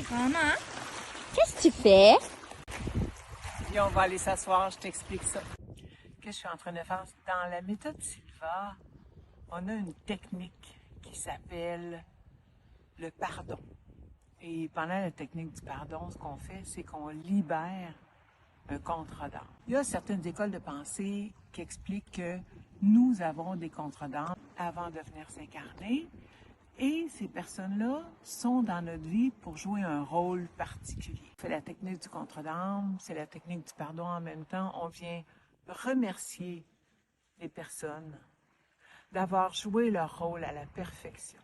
est grande, hein? Qu'est-ce que tu fais? Viens, on va aller s'asseoir, je t'explique ça. Qu'est-ce que je suis en train de faire? Dans la méthode Silva, on a une technique qui s'appelle le pardon. Et pendant la technique du pardon, ce qu'on fait, c'est qu'on libère un contrat d'âme. Il y a certaines écoles de pensée qui expliquent que nous avons des contrats d'âme avant de venir s'incarner. Et ces personnes-là sont dans notre vie pour jouer un rôle particulier. C'est la technique du contrat d'âme, c'est la technique du pardon en même temps. On vient remercier les personnes d'avoir joué leur rôle à la perfection.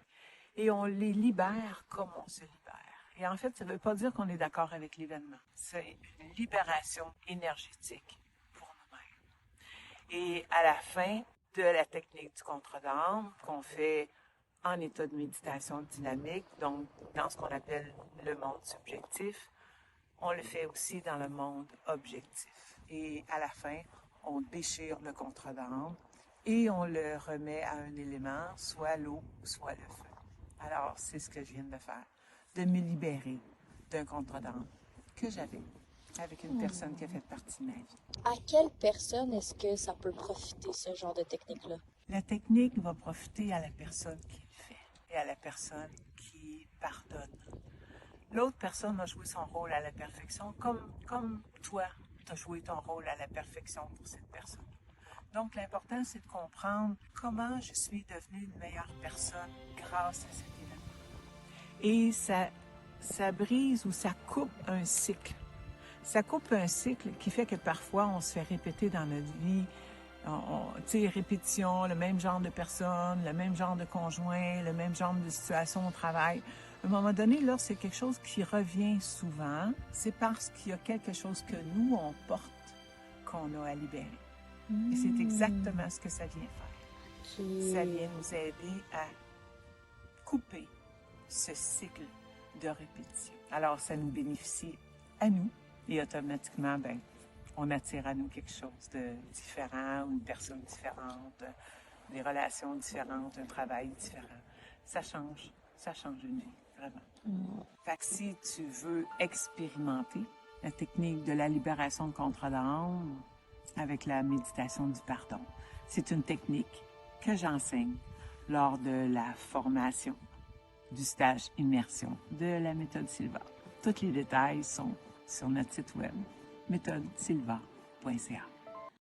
Et on les libère comme on se libère. Et en fait, ça ne veut pas dire qu'on est d'accord avec l'événement. C'est une libération énergétique pour nous-mêmes. Et à la fin de la technique du contrat d'âme, qu'on fait en état de méditation dynamique, donc dans ce qu'on appelle le monde subjectif, on le fait aussi dans le monde objectif. Et à la fin, on déchire le contrat d'âme et on le remet à un élément, soit l'eau, soit le feu. Alors, c'est ce que je viens de faire, de me libérer d'un contrat d'âme que j'avais avec une personne qui a fait partie de ma vie. À quelle personne est-ce que ça peut profiter, ce genre de technique-là? La technique va profiter à la personne qui le fait et à la personne qui pardonne. L'autre personne a joué son rôle à la perfection, comme toi, tu as joué ton rôle à la perfection pour cette personne. Donc, l'important, c'est de comprendre comment je suis devenue une meilleure personne grâce à cet événement. Et ça brise ou ça coupe un cycle. Ça coupe un cycle qui fait que parfois, on se fait répéter dans notre vie, tu sais, répétition, le même genre de personne, le même genre de conjoint, le même genre de situation au travail. À un moment donné, là, c'est quelque chose qui revient souvent. C'est parce qu'il y a quelque chose que nous, on porte, qu'on a à libérer. Et c'est exactement ce que ça vient faire. Ça vient nous aider à couper ce cycle de répétition. Alors, ça nous bénéficie à nous et automatiquement, ben, on attire à nous quelque chose de différent, une personne différente, des relations différentes, un travail différent. Ça change une vie, vraiment. Fait que si tu veux expérimenter la technique de la libération de contrat d'âme avec la méditation du pardon, c'est une technique que j'enseigne lors de la formation du stage immersion de la méthode Silva. Tous les détails sont sur notre site web méthodesilva.ca.